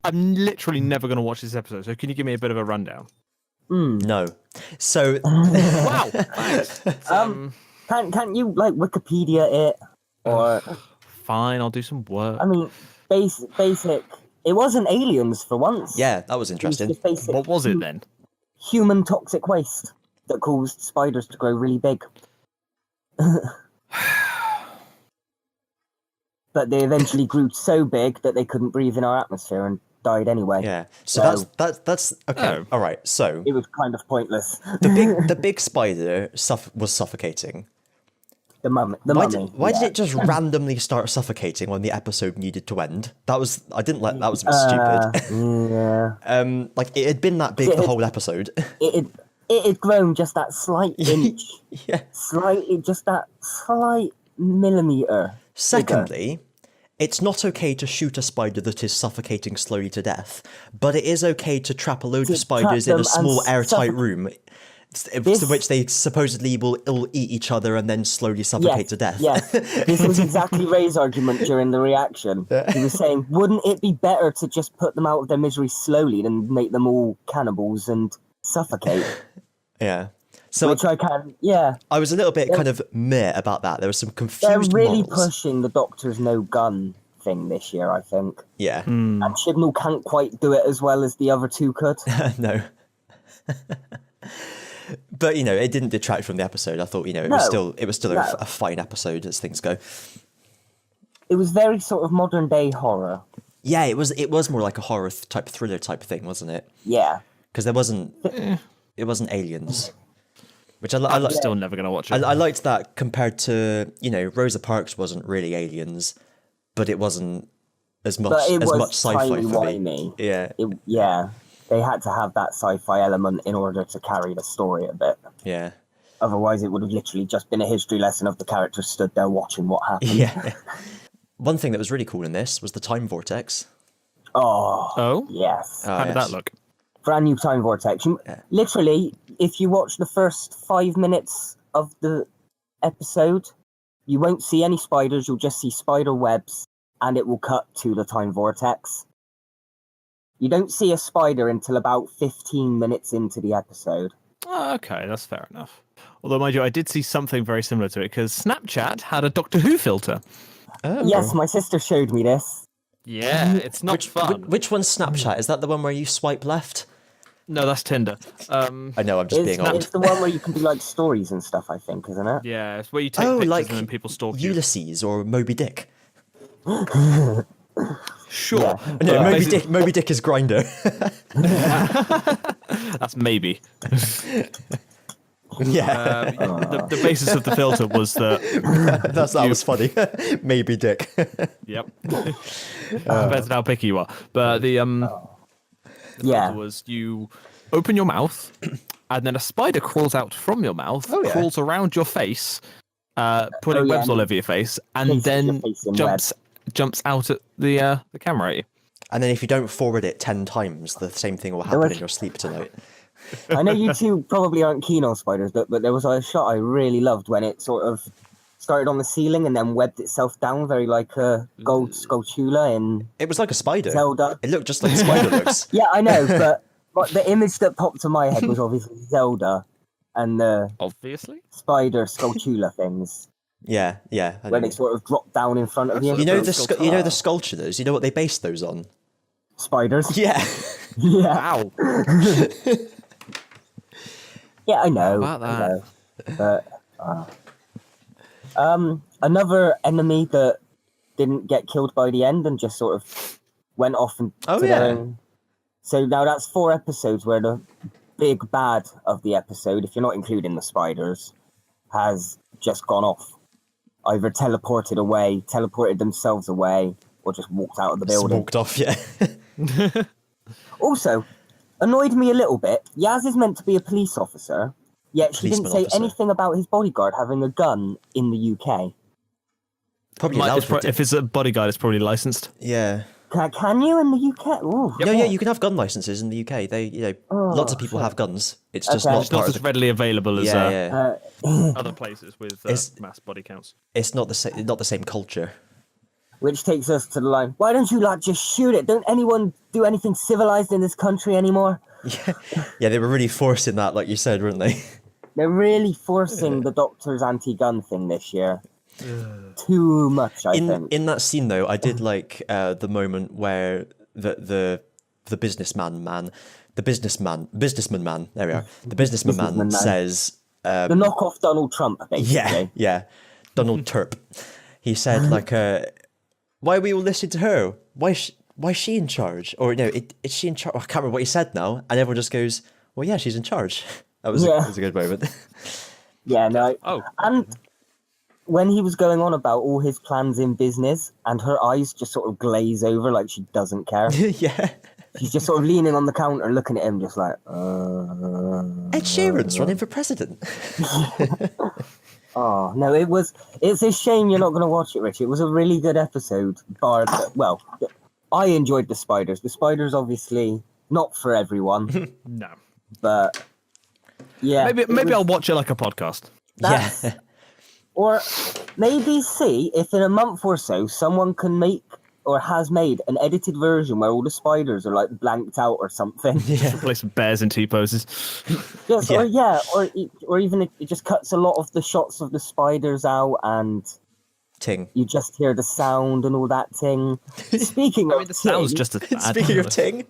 I'm literally never going to watch this episode, so can you give me a bit of a rundown? No. So Wow, thanks. Can't you like Wikipedia it or? Fine, I'll do some work. I mean, basic. It wasn't aliens for once. yeah, that was It was interesting. just basic What was it then? human toxic waste that caused spiders to grow really big. But they eventually grew so big that they couldn't breathe in our atmosphere and died anyway. Yeah. So that's okay. Oh. All right. So It was kind of pointless. the big spider was suffocating. The mummy. Why did yeah. it just randomly start suffocating when the episode needed to end? That was I didn't like that was a bit stupid. Yeah. Like it had been that big the whole episode. It had grown just that slight inch. Yeah. Just that slight millimeter. Secondly, it's not okay to shoot a spider that is suffocating slowly to death, but it is okay to trap a load of spiders in a small airtight room, to which they supposedly will eat each other and then slowly suffocate to death. Yes, this was exactly Ray's argument during the reaction. He was saying, wouldn't it be better to just put them out of their misery slowly than make them all cannibals and suffocate? Yeah. So Which I can, yeah. I was a little bit kind of meh about that. There was some They're confused really morals. pushing the Doctor's no gun thing this year, I think. Yeah. And Chibnall can't quite do it as well as the other two could. No. But it didn't detract from the episode. I thought it was still a fine episode as things go. It was very sort of modern day horror. Yeah, it was more like a horror type thriller type thing, wasn't it? Yeah. Because it wasn't aliens, which I'm still never going to watch it. I liked that compared to Rosa Parks wasn't really aliens, but it wasn't as much sci-fi for me. Yeah. Yeah. They had to have that sci-fi element in order to carry the story a bit. Yeah. Otherwise, it would have literally just been a history lesson of the characters stood there watching what happened. Yeah. One thing that was really cool in this was the time vortex. Oh? Yes. How did that look? Brand new time vortex. Literally, if you watch the first 5 minutes of the episode, you won't see any spiders, you'll just see spider webs, and it will cut to the time vortex. You don't see a spider until about 15 minutes into the episode. Oh, okay, that's fair enough. Although, mind you, I did see something very similar to it, because Snapchat had a Doctor Who filter. Oh. Yes, my sister showed me this. Yeah, it's not fun. Which one's Snapchat? Is that the one where you swipe left? No, that's Tinder. I know, I'm just being old. It's the one where you can do like stories and stuff, I think, isn't it? Yeah, it's where you take pictures and then people stalk you. Ulysses or Moby Dick. Sure. Yeah. No, Moby Dick is Grinder. That's maybe. Yeah. The basis of the filter was that... that was funny. Maybe Dick. Yep. Depends on how picky you are. But the filter was you open your mouth and then a spider crawls out from your mouth, crawls around your face, putting webs all over your face, and then jumps out at the camera at you. And then if you don't forward it 10 times, the same thing will happen in your sleep tonight. I know you two probably aren't keen on spiders, but there was a shot I really loved when it sort of started on the ceiling and then webbed itself down, very like a gold Skulltula in It was like a spider. Zelda. It looked just like a spider looks. Yeah, I know, but the image that popped to my head was obviously Zelda and the spider Skulltula things. Yeah. When they sort of drop down in front of you. You know the Skulltulas? You know what they based those on? Spiders. Yeah. Yeah. Ow. Yeah, I know. How about that? But another enemy that didn't get killed by the end and just sort of went off and So now that's 4 episodes where the big bad of the episode, if you're not including the spiders, has just gone off. Either teleported themselves away, or just walked out of the building. Walked off, yeah. Also, annoyed me a little bit. Yaz is meant to be a police officer, yet she didn't say anything about his bodyguard having a gun in the UK. Probably if it's a bodyguard, it's probably licensed. Yeah. Can you in the UK? Ooh. Yeah, you can have gun licenses in the UK. They, lots of people have guns. It's just not not as readily available as other places with mass body counts. It's not the same culture. Which takes us to the line, why don't you lot just shoot it? Don't anyone do anything civilized in this country anymore? Yeah, they were really forcing that, like you said, weren't they? They're really forcing the Doctor's anti-gun thing this year. Too much, I think. In that scene, though, I did like the moment where the businessman man, there we are, the businessman man says... the knockoff Donald Trump, basically. Yeah, Donald Turp. He said, like, why are we all listening to her? Why is she in charge? Or, no, is she in charge? Oh, I can't remember what he said now. And everyone just goes, well, yeah, she's in charge. That was a good moment. Yeah, no. Oh. And when he was going on about all his plans in business, and her eyes just sort of glaze over like she doesn't care. Yeah. She's just sort of leaning on the counter, looking at him, just like, Ed Sheeran's running for president. Oh, no, it's a shame you're not going to watch it, Rich. It was a really good episode. Well, I enjoyed the spiders. The spiders, obviously, not for everyone. No. But, yeah. Maybe I'll watch it like a podcast. Yeah. Or maybe see if in a month or so someone can make or has made an edited version where all the spiders are like blanked out or something. Yeah. Play some bears in T-poses. Yes, yeah. Or even it just cuts a lot of the shots of the spiders out and Ting. You just hear the sound and all that ting. Speaking of the sound's just as bad. Speaking of ting,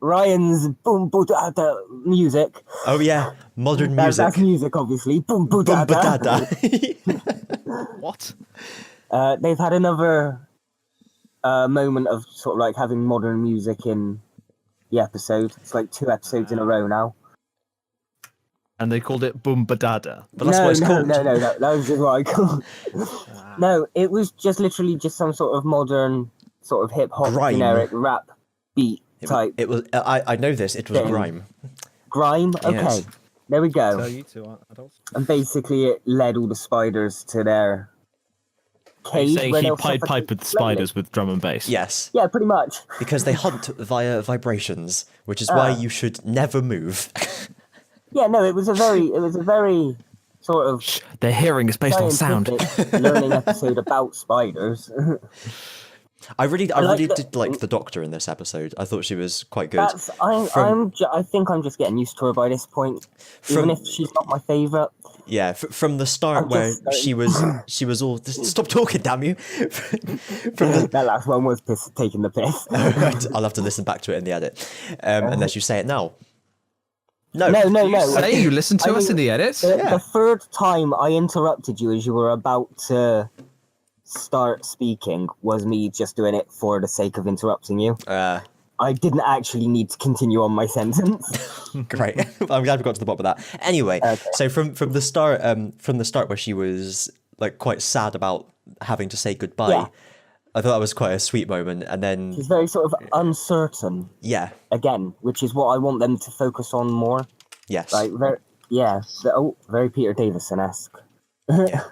Ryan's boom boom da da music. Oh yeah, modern music. That's music, obviously. Boom boom da da. What? They've had another moment of sort of like having modern music in the episode. It's like 2 episodes in a row now. And they called it Boom Badada. But that's what it's called. No, that was just what I called. No, it was just literally just some sort of modern, sort of hip hop generic rap beat type. It was. I know this. It was grime. Grime. Okay, yes. There we go. So you two are adults. And basically, it led all the spiders to their cage. He pied with spiders with drum and bass. Yes. Yeah, pretty much. Because they hunt via vibrations, which is why you should never move. Yeah, no, it was a very sort of... Their hearing is based on sound. Learning episode about spiders. I really did like the Doctor in this episode. I thought she was quite good. I think I'm just getting used to her by this point, even if she's not my favourite. Yeah, from the start where she was all... Stop talking, damn you! That last one was taking the piss. I'll have to listen back to it in the edit, unless you say it now. No. Say you listen to us in the edits? The third time I interrupted you as you were about to start speaking was me just doing it for the sake of interrupting you. I didn't actually need to continue on my sentence. Great. I'm glad we got to the bottom of that. Anyway, so from the start where she was like quite sad about having to say goodbye, yeah. I thought that was quite a sweet moment, and then... She's very sort of uncertain. Yeah. Again, which is what I want them to focus on more. Yes. Like, very Peter Davison-esque. Yeah.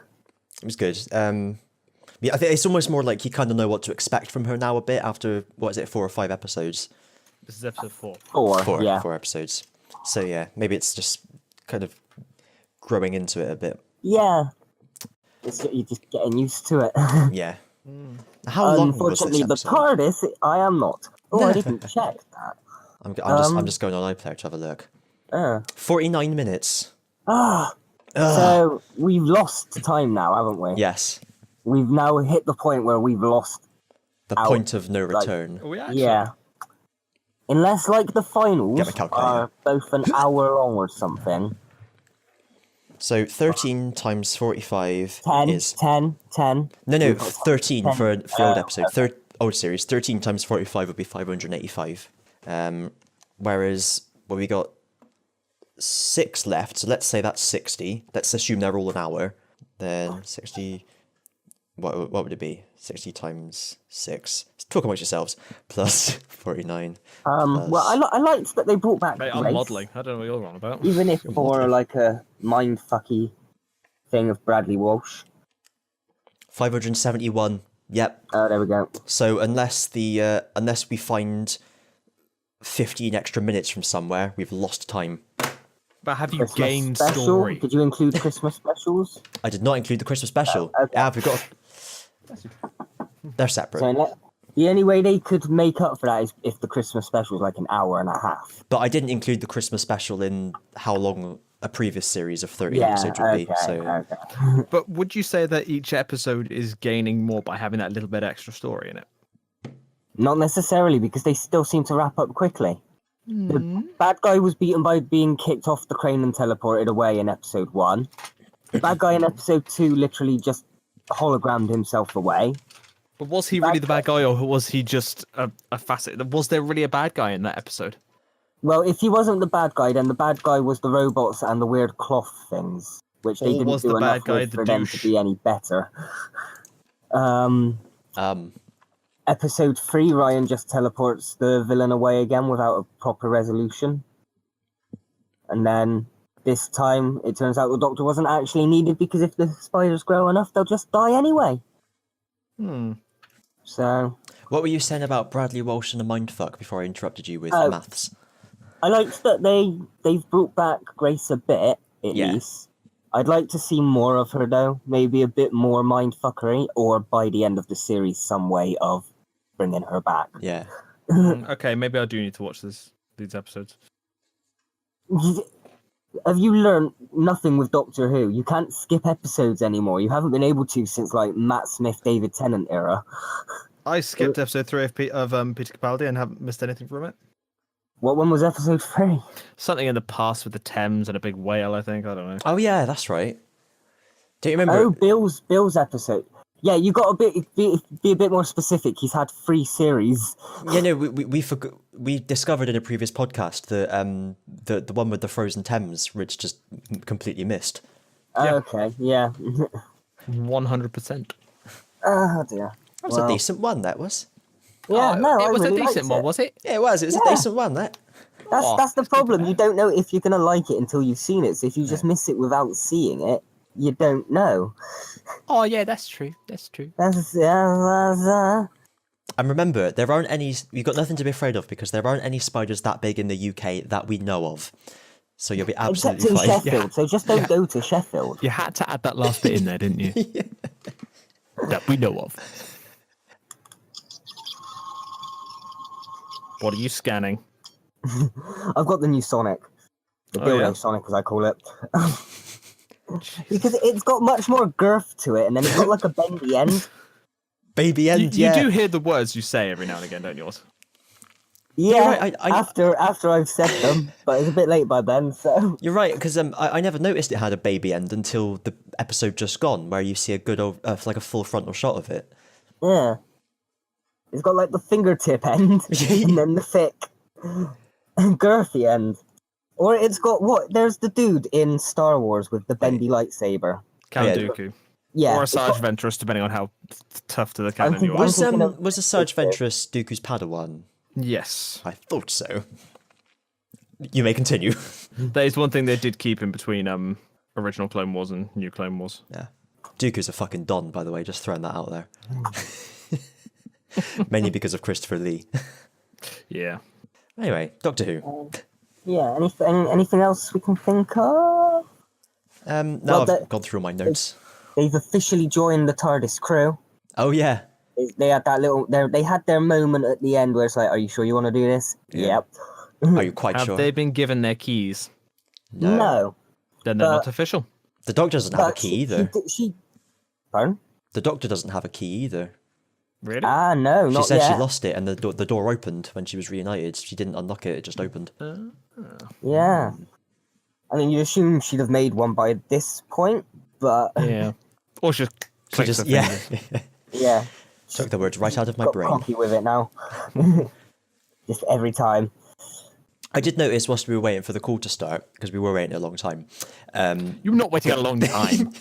It was good. Yeah, I think it's almost more like you kind of know what to expect from her now a bit after, 4 or 5 episodes? This is episode 4. 4 episodes. So yeah, maybe it's just kind of growing into it a bit. Yeah. You're just getting used to it. Yeah. How long Unfortunately, was this the TARDIS, I am not. Oh, I didn't check that. I'm just going on iPlayer to have a look. 49 minutes. So we've lost time now, haven't we? Yes. We've now hit the point where we've lost the point of no return. Yeah. Unless, like, the finals are both an hour long or something. So 13 times 45 is... 10. No, 13 for old episode. Old series. 13 times 45 would be 585. Whereas, we got 6 left, so let's say that's 60. Let's assume they're all an hour. Then 60... What would it be? 60 times 6. Talk amongst yourselves. Plus 49. Well, I liked that they brought back. Mate, I'm modelling. I don't know what you're on about. Even if for like a mindfucky thing of Bradley Walsh. 571. Yep. There we go. So unless we find 15 extra minutes from somewhere, we've lost time. But have you Christmas gained special? Story? Did you include Christmas specials? I did not include the Christmas special. Okay. We've got... They're separate. So the only way they could make up for that is if the Christmas special was like an hour and a half. But I didn't include the Christmas special in how long a previous series of 30 episodes would be. So. Okay. But would you say that each episode is gaining more by having that little bit extra story in it? Not necessarily, because they still seem to wrap up quickly. The bad guy was beaten by being kicked off the crane and teleported away in episode 1. The bad guy in episode 2 literally just hologrammed himself away. But was he really the bad guy, or was he just a facet? Was there really a bad guy in that episode? Well, if he wasn't the bad guy, then the bad guy was the robots and the weird cloth things, which they didn't do enough with for them to be any better. Episode 3, Ryan just teleports the villain away again without a proper resolution. And then this time, it turns out the Doctor wasn't actually needed, because if the spiders grow enough, they'll just die anyway. So... What were you saying about Bradley Walsh and the mindfuck before I interrupted you with maths? I liked that they've brought back Grace a bit, at least. I'd like to see more of her, though. Maybe a bit more mindfuckery, or by the end of the series, some way of bringing her back. Yeah. Okay, maybe I do need to watch these episodes. Have you learned nothing with Doctor Who? You can't skip episodes anymore. You haven't been able to since, like, Matt Smith, David Tennant era. I skipped episode 3 of Peter Capaldi and haven't missed anything from it. What one was episode 3? Something in the past with the Thames and a big whale, I think. I don't know. Oh, yeah, that's right. Do you remember? Oh, Bill's episode. Yeah, you got be a bit more specific. He's had 3 series. Yeah, no, we discovered in a previous podcast the one with the frozen Thames, which just completely missed. Okay, yeah. 100%. Oh dear. That was a decent one. That was. Yeah, it was really a decent one, was it? Yeah, it was. It was a decent one. That's the problem. You don't know if you're gonna like it until you've seen it. So if you just miss it without seeing it, you don't know. Oh yeah, that's true. That's true. And remember, there aren't any. You've got nothing to be afraid of, because there aren't any spiders that big in the UK that we know of. So you'll be absolutely fine. Except in Sheffield. So just don't go to Sheffield. You had to add that last bit in there, didn't you? Yeah. That we know of. What are you scanning? I've got the new Sonic. The dildo Sonic, as I call it. Because it's got much more girth to it, and then it's got like a bendy end. Baby end, you do hear the words you say every now and again, don't you? Yeah, right, after I've said them, but it's a bit late by then, so... You're right, because I never noticed it had a baby end until the episode just gone, where you see a good old, like a full frontal shot of it. Yeah. It's got like the fingertip end, and then the thick, girthy end. Or it's got there's the dude in Star Wars with the bendy lightsaber. Count Dooku. Yeah. Or a Sarge Ventress, depending on how tough to the cannon you are. Was a Sarge Ventress Dooku's Padawan? Yes. I thought so. You may continue. That is one thing they did keep in between original Clone Wars and new Clone Wars. Yeah. Dooku's a fucking Don, by the way, just throwing that out there. Mainly because of Christopher Lee. Yeah. Anyway, Doctor Who. Yeah, anything else we can think of? No, I've gone through my notes. They've officially joined the TARDIS crew. Oh, yeah. They had that they had their moment at the end where it's like, are you sure you want to do this? Yeah. Yep. Are you quite sure? Have they been given their keys? No. Then they're not official. The Doctor doesn't have a key either. Pardon? The Doctor doesn't have a key either. Really? Ah, no, not yet. She said she lost it and the door opened when she was reunited. She didn't unlock it, it just opened. Yeah. I mean, you'd assume she'd have made one by this point, but... Yeah. Or she just yeah. Yeah. Took the words right out of my got brain. cocky with it now. Just every time. I did notice whilst we were waiting for the call to start, because we were waiting a long time. You were not waiting a long time.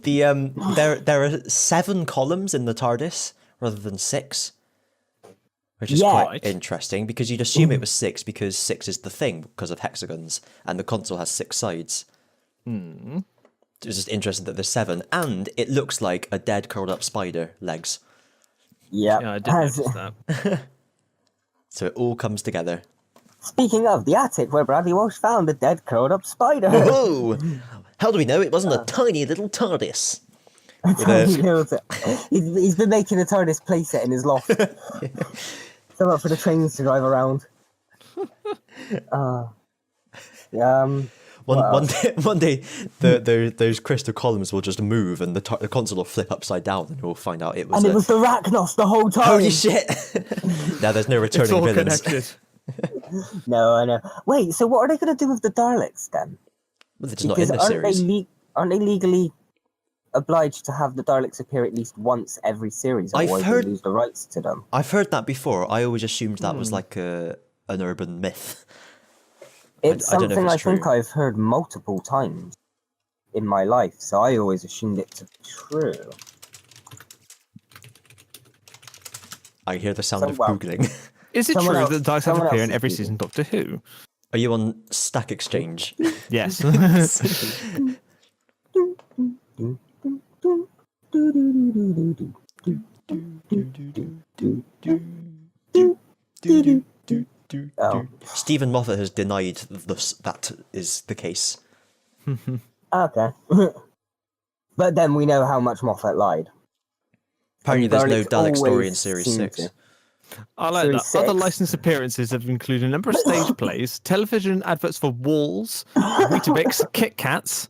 There are 7 columns in the TARDIS rather than 6, which is quite interesting, because you'd assume it was 6 because 6 is the thing because of hexagons, and the console has 6 sides. It was just interesting that there's 7, and it looks like a dead curled up spider legs. Yep. Yeah, I did notice that. So it all comes together. Speaking of, the attic where Bradley Walsh found the dead curled up spider. Whoa! How do we know it wasn't a tiny little TARDIS? He builds it. He's been making a TARDIS playset in his loft. So up for the trains to drive around. One day, those crystal columns will just move, and the console will flip upside down, and we'll find out it was. And it was the Arachnids the whole time. Holy shit! Now there's no returning it's all villains. Connected. No, I know. Wait, so what are they going to do with the Daleks then? Well, they're just not in the series. Aren't they legally obliged to have the Daleks appear at least once every series? Otherwise they lose the rights to them. I've heard that before. I always assumed that was like an urban myth. It's something I think I've heard multiple times in my life, so I always assumed it to be true. I hear the sound of Googling. Is it true that the Daleks have appear in every season of Doctor Who? Are you on Stack Exchange? Yes. Stephen Moffat has denied that is the case. Okay. But then we know how much Moffat lied. Apparently there's no Dalek story in Series 6. I like that. Other licensed appearances have included a number of stage plays, television adverts for Walls, Weetabix, Kit Kats,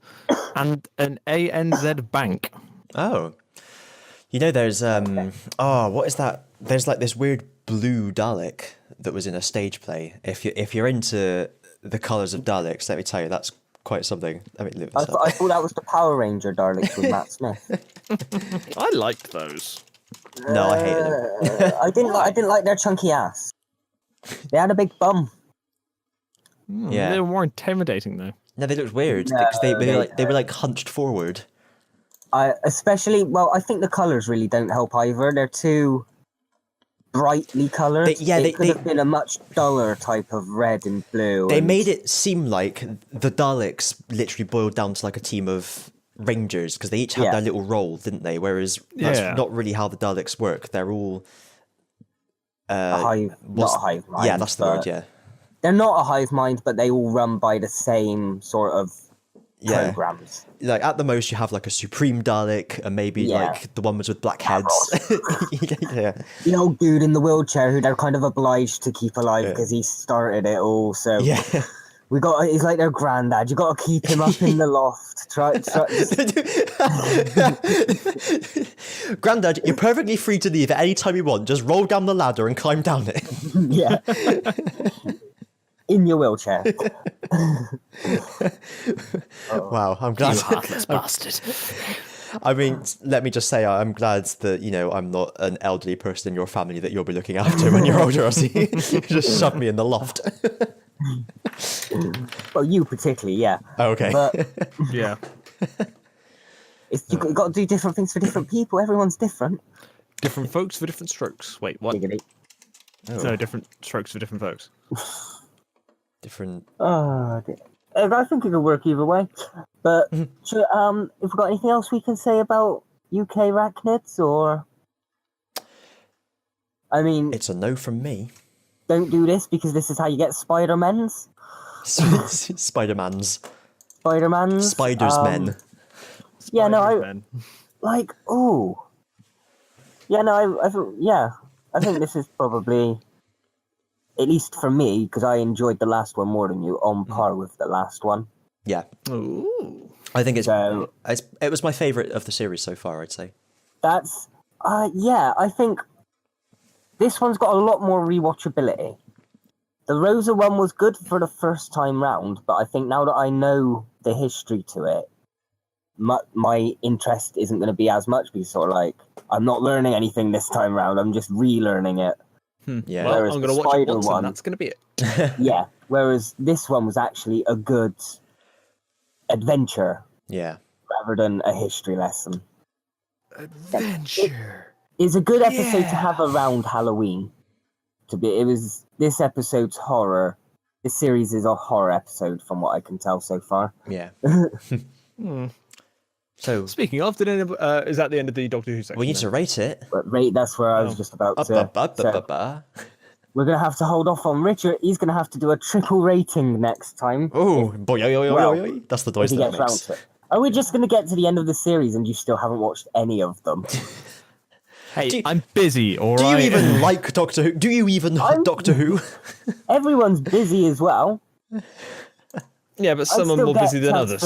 and an ANZ bank. Oh. You know, there's what is that? There's like this weird blue Dalek that was in a stage play. If you're into the colours of Daleks, let me tell you, that's quite something. I thought that was the Power Ranger Daleks with Matt Smith. I liked those. No, I hated them. I didn't like their chunky ass. They had a big bum. Yeah, they were more intimidating though. No, they looked weird because they were like hunched forward. I think the colours really don't help either. They're too brightly coloured. They could have been a much duller type of red and blue. They made it seem like the Daleks literally boiled down to like a team of Rangers because they each had their little role, didn't they? Whereas that's not really how the Daleks work. They're all not a hive mind. Yeah, that's the word. Yeah, they're not a hive mind, but they all run by the same sort of programs. Like at the most, you have like a Supreme Dalek, and maybe like the ones with black heads. The old dude in the wheelchair who they're kind of obliged to keep alive because he started it all. So he's like their granddad. You got to keep him up in the loft. Granddad, you're perfectly free to leave at any time you want. Just roll down the ladder and climb down it. Yeah. In your wheelchair. Wow, I'm glad. You heartless bastard. I mean, let me just say, I'm glad that, I'm not an elderly person in your family that you'll be looking after when you're older, Ozzy. You just shove me in the loft. Well, you particularly, yeah. Oh, okay. But yeah. You've got to do different things for different people. Everyone's different. Different folks for different strokes. Wait, what? No, different strokes for different folks. Different. Oh, I think it could work either way. But if we've got anything else we can say about UK Arachnids, or I mean, it's a no from me. Don't do this because this is how you get Spider-Mans. Spider-Mans. Spider-Mans. Spiders men. Yeah, no, like, oh. Yeah, no, I think this is probably, at least for me, because I enjoyed the last one more than you, on par with the last one. Yeah. Ooh. I think it was my favourite of the series so far, I'd say. That's, I think this one's got a lot more rewatchability. The Rosa one was good for the first time round, but I think now that I know the history to it, my interest isn't going to be as much because sort of like, I'm not learning anything this time round, I'm just relearning it. Yeah. Well, I'm going to watch it once and that's going to be it. Yeah, whereas this one was actually a good adventure. Yeah. Rather than a history lesson. Adventure. It's a good episode to have around Halloween. This episode's horror. This series is a horror episode from what I can tell so far. Yeah. So speaking of, is that the end of the Doctor Who section? We need to rate it. But that's where I was just about to. We're going to have to hold off on Richard. He's going to have to do a triple rating next time. Oh, boy, that's the noise that makes. Are we just going to get to the end of the series and you still haven't watched any of them? Hey, I'm busy, all right? Do you even like Doctor Who? Do you even Doctor Who? Everyone's busy as well. Yeah, but some are more busy than others.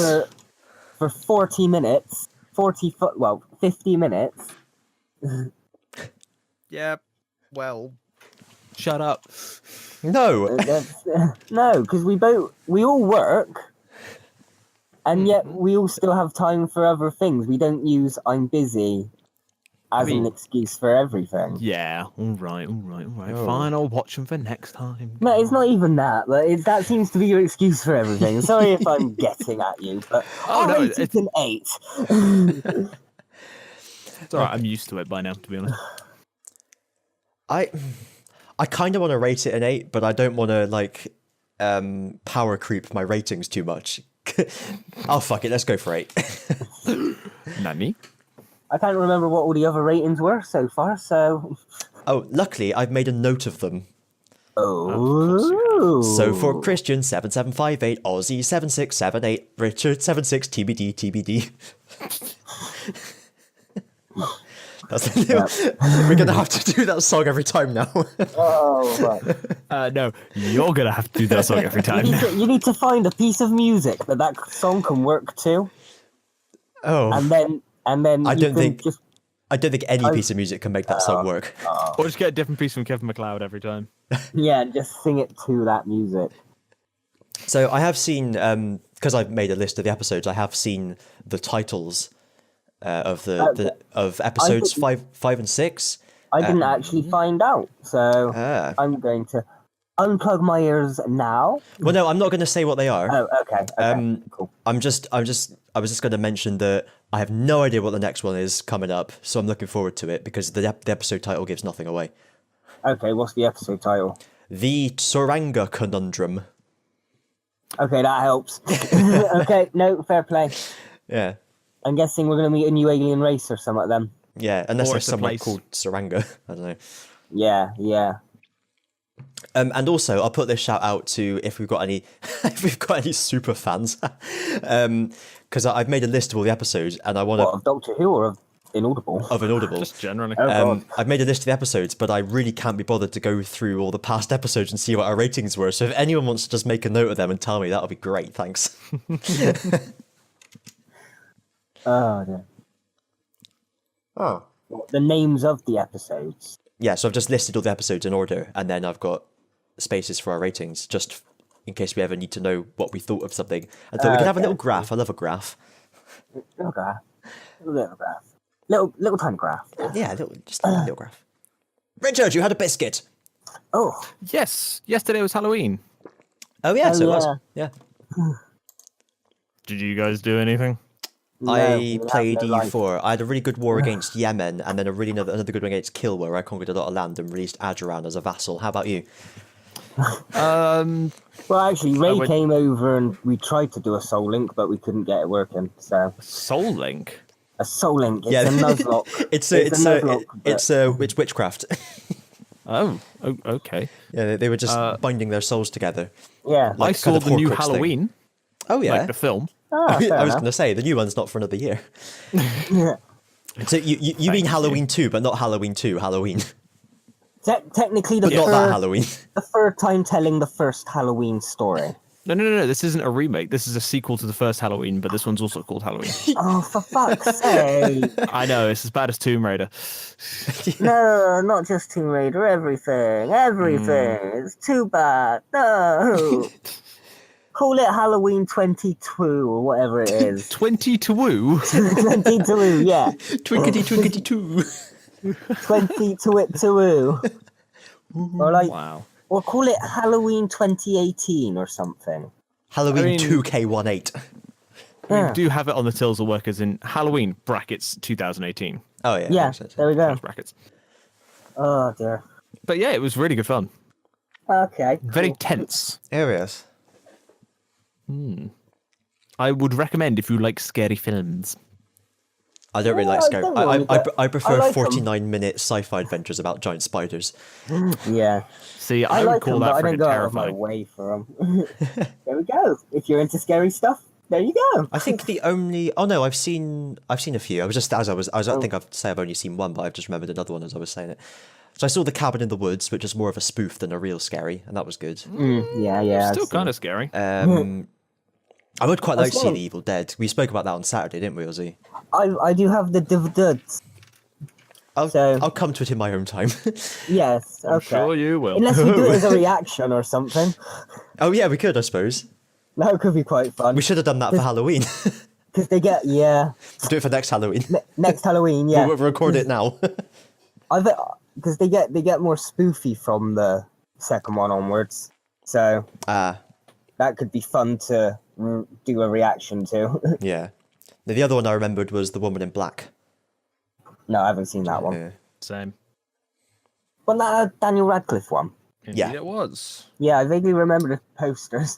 For 40 minutes, 50 minutes. Yeah, well, shut up. No. No, because we all work, and yet we all still have time for other things. We don't use "I'm busy" as an excuse for everything. Yeah, all right. Oh. Fine, I'll watch them for next time. No, it's not even that. But that seems to be your excuse for everything. Sorry if I'm getting at you, but it's an 8. It's all right. I'm used to it by now, to be honest. I kind of want to rate it an 8, but I don't want to power creep my ratings too much. Oh fuck it, let's go for 8. Nani? I can't remember what all the other ratings were so far, so... Oh, luckily, I've made a note of them. Oh. So for Christian, 7758, Ozzy, 7678, Richard, 76, TBD, TBD. We're going to have to do that song every time now. No, you're going to have to do that song every time. You need to find a piece of music that song can work to. Oh. And then I don't think any piece of music can make that song work. Or just get a different piece from Kevin MacLeod every time. Yeah, just sing it to that music. So I have seen, because I've made a list of the episodes, I have seen the titles of of episodes 5 and 6. I didn't actually find out, so I'm going to unplug my ears now. Well, no, I'm not going to say what they are. Oh, okay. Cool. I was just going to mention that I have no idea what the next one is coming up, so I'm looking forward to it because the episode title gives nothing away. Okay, what's the episode title? The Tsuranga Conundrum. Okay, that helps. Okay, no, fair play. Yeah. I'm guessing we're going to meet a new alien race or something then. Yeah, unless there's someone called Tsuranga. I don't know. Yeah. And also, I'll put this shout out to if we've got any super fans, because I've made a list of all the episodes, and I want to of Doctor Who or of Inaudible. Of Inaudible, just generally. I've made a list of the episodes, but I really can't be bothered to go through all the past episodes and see what our ratings were. So if anyone wants to just make a note of them and tell me, that'll be great. Thanks. Oh dear. Oh. The names of the episodes. Yeah, so I've just listed all the episodes in order, and then I've got spaces for our ratings, just in case we ever need to know what we thought of something. I thought we could have a little graph. I love a graph. Little graph. Little tiny graph. Yeah, just a little graph. Richard, you had a biscuit. Oh. Yes. Yesterday was Halloween. Oh, yeah, it was. Yeah. Did you guys do anything? I played E4. I had a really good war against Yemen, and then another good one against Kilwa, where I conquered a lot of land and released Ajuran as a vassal. How about you? Well, actually, Ray came over and we tried to do a Soul Link, but we couldn't get it working. So Soul Link? A Soul Link. It's a Nuzlocke. It's witchcraft. Oh, okay. Yeah, they were just binding their souls together. Yeah. I saw the new Halloween. Oh, yeah. Like the film. I was going to say, the new one's not for another year. Yeah. So you mean Halloween 2, but not Halloween 2, Halloween. Technically, not that Halloween. The third time telling the first Halloween story. No. This isn't a remake. This is a sequel to the first Halloween, but this one's also called Halloween. Oh, for fuck's sake. I know, it's as bad as Tomb Raider. No, not just Tomb Raider. Everything. It's too bad. No. Call it Halloween 22 or whatever it is. 22? 22, yeah. Twinkety twinkety two. 22. Or wow. Or call it Halloween 2018 or something. Halloween 2K18. We do have it on the tills of workers in Halloween brackets 2018. Oh yeah. Yeah, there we go. Brackets. Oh dear. But yeah, it was really good fun. Okay. Very tense. Areas. I would recommend if you like scary films. I don't really like scary. I prefer 49-minute sci-fi adventures about giant spiders. Yeah. See, I would call that freaking terrifying. I don't go out of my way for them. There we go. If you're into scary stuff, There you go. I think the only... Oh no, I've seen a few. I was just, I think I've said I've only seen one, but I've just remembered another one as I was saying it. So I saw The Cabin in the Woods, which is more of a spoof than a real scary, and that was good. Yeah. Still kind of scary. I would quite like to see The Evil Dead. We spoke about that on Saturday, didn't we, Ozzy? I do have the DVDs. I'll come to it in my own time. Yes, okay. I'm sure you will. Unless we do it as a reaction or something. Oh yeah, we could, I suppose. That could be quite fun. We should have done that for Halloween. Because they get, We'll do it for next Halloween. Next Halloween, yeah. We'll record it now. Because they get more spoofy from the second one onwards. So that could be fun to do a reaction to. Yeah. The other one I remembered was The Woman in Black. No, I haven't seen that one. Yeah. Same. Wasn't that a Daniel Radcliffe one? Indeed Yeah. it was. Yeah, I vaguely remember the posters.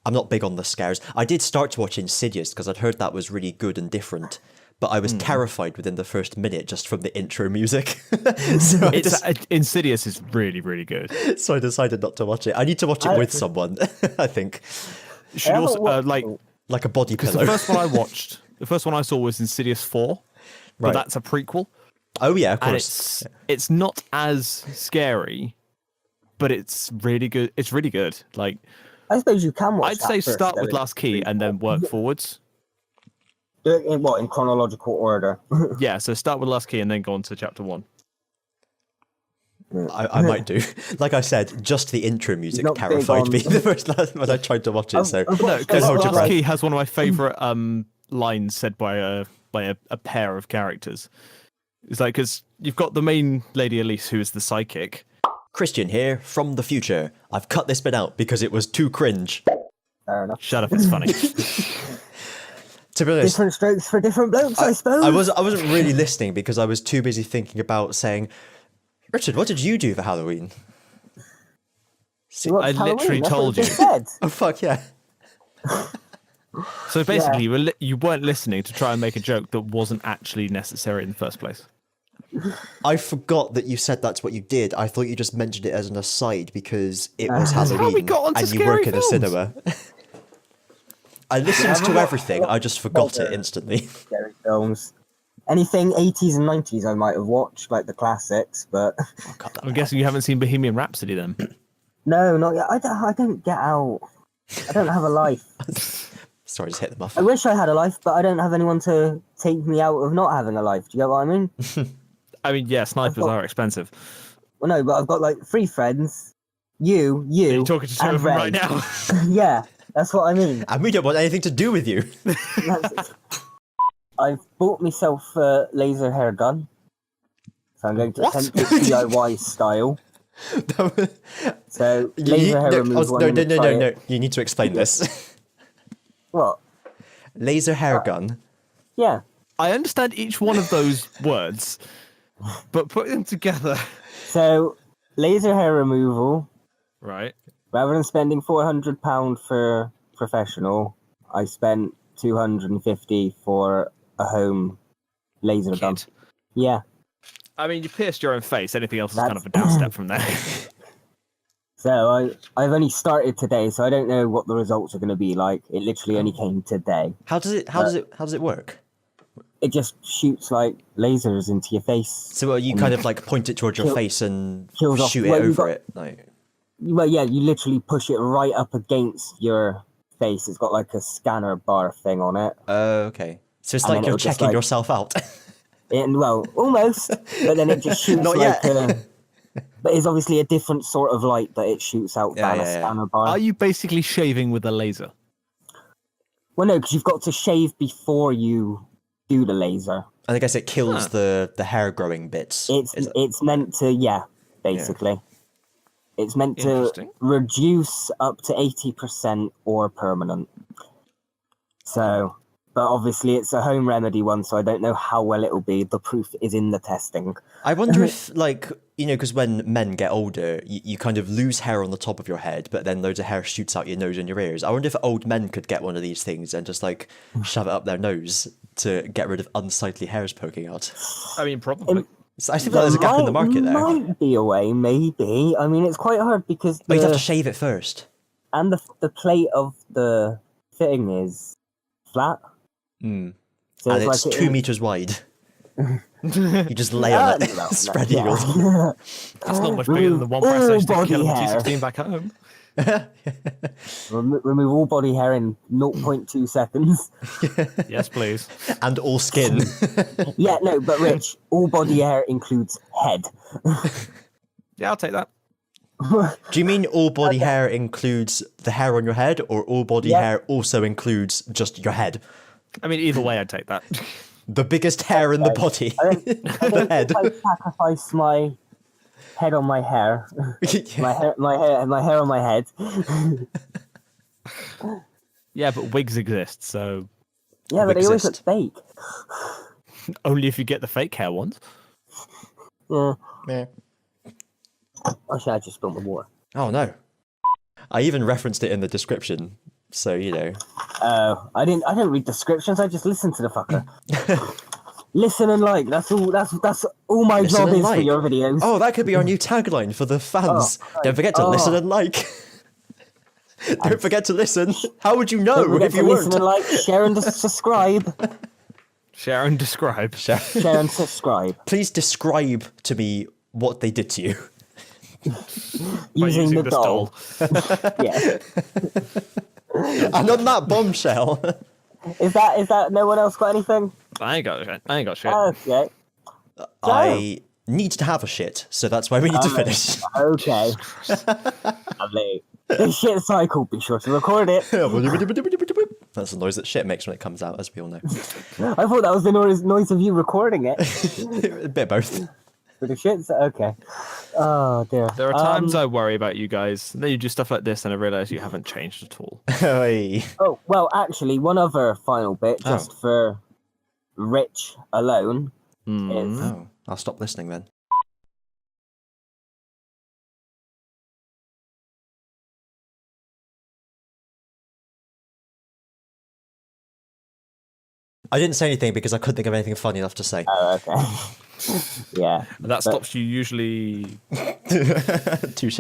I'm not big on the scares. I did start to watch Insidious because I'd heard that was really good and different, but I was terrified within the first minute just from the intro music. So Insidious is really, really good. So I decided not to watch it. I need to watch it with someone, I think. You should also, like a body because pillow. the first one I watched, the first one I saw was Insidious 4, but Right. that's a prequel. Oh yeah, of And course. it's not as scary, but it's really good. It's really good. Like, I suppose you can watch I'd that say first, start though, with Last Key and then work forwards. in chronological order? Yeah, so start with Last Key and then go on to chapter 1. I might do. Like I said, just the intro music Not big terrified on- me the first time when I tried to watch it. So I've No, watched because a lot hold your of Last breath. Key has one of my favourite lines said by a pair of characters. It's like, because you've got the main lady Elise, who is the psychic. Christian here from the future. I've cut this bit out because it was too cringe. Fair enough. Shut up, it's funny. To be honest, Different strokes for different blokes, I suppose. I wasn't really listening because I was too busy thinking about saying, Richard, what did you do for Halloween? You watched I Halloween, literally that's what told you you. just said. Oh fuck yeah. So basically, you weren't listening to try and make a joke that wasn't actually necessary in the first place. I forgot that you said that's what you did. I thought you just mentioned it as an aside because it was how we Halloween got onto and you scary work in a films. cinema. I listened to everything, I just forgot it instantly. Scary films. Anything 80s and 90s I might have watched, like the classics, but... I'm guessing you haven't seen Bohemian Rhapsody then. No, not yet. I don't get out. I don't have a life. Sorry, just hit the I muffin. wish I had a life, but I don't have anyone to take me out of not having a life. Do you get what I mean? I mean, yeah, snipers are expensive. Well, no, but I've got like 3 friends. You, You're talking to two and of them Ray. right now. Yeah, that's what I mean. And we don't want anything to do with you. I've bought myself a laser hair gun. So I'm going to attempt it DIY style. So, laser hair removal. No. You need to explain this. What? Laser hair gun. Yeah. I understand each one of those words, but put them together. So, laser hair removal. Right. Rather than spending £400 for professional, I spent $250 for a home laser gun. Kid. Yeah. I mean, you pierced your own face. Anything else is kind of a down step from there. So I've only started today, so I don't know what the results are going to be like. It literally only came today. How does it work? It just shoots like lasers into your face. So you kind of like point it towards your face and kills off- shoot it well, you over got- it. Like, Well, yeah, you literally push it right up against your face. It's got like a scanner bar thing on it. okay. So it's And like then you're it'll just, checking like- yourself out. And well, almost, but then it just shoots Not like yet. but it's obviously a different sort of light that it shoots out than a yeah. scanner bar. Are you basically shaving with a laser? Well, no, because you've got to shave before you do the laser. And I guess it kills the hair growing bits. It's meant to, basically. It's meant to Interesting. reduce up to 80% or permanent. So, but obviously it's a home remedy one, so I don't know how well it'll be. The proof is in the testing. I wonder if, like, because when men get older, you kind of lose hair on the top of your head, but then loads of hair shoots out your nose and your ears. I wonder if old men could get one of these things and just, like, shove it up their nose to get rid of unsightly hairs poking out. I mean, probably. So I feel like there's a gap in the market there. Might be a way, maybe. I mean, it's quite hard because But you'd have to shave it first. and the plate of the thing is flat. Mm. So And it's like 2 meters wide. You just lay on it, spread eagle. That's not much bigger than the one press I used to kill on the T16 back home. Remove all body hair in 0.2 seconds. Yes, please. And all skin. Yeah, no, but Rich, all body hair includes head. Yeah, I'll take that. Do you mean all body hair includes the hair on your head, or all body hair also includes just your head? I mean, either way, I'd take that. The biggest hair in the body. The head. I sacrifice my head on my hair. My hair on my head. Yeah, but wigs exist, so... Yeah, but they always look fake. Only if you get the fake hair ones. Yeah. Actually, I just spilled my water. Oh, no. I even referenced it in the description, so, you know. I don't read descriptions, I just listen to the fucker. Listen and like, that's all my job is for your videos. Oh, that could be our new tagline for the fans. Don't forget to listen and like. Don't forget to listen. How would you know if you weren't? Listen and like, share and subscribe. Share and describe. Share and subscribe. Please describe to me what they did to you. using the doll. Yeah. And on that bombshell. Is that no one else got anything? I ain't got shit. Okay. I need to have a shit, so that's why we need to finish. Okay. Lovely. The shit cycle, be sure to record it. That's the noise that shit makes when it comes out, as we all know. I thought that was the noise of you recording it. A bit of both. For the shits? Okay. Oh, dear. There are times I worry about you guys. Then you do stuff like this and I realise you haven't changed at all. Oh, well, actually, one other final bit, just for Rich alone, is... Oh, I'll stop listening then. I didn't say anything because I couldn't think of anything funny enough to say. Oh, okay. Yeah. That stops you usually... Touche.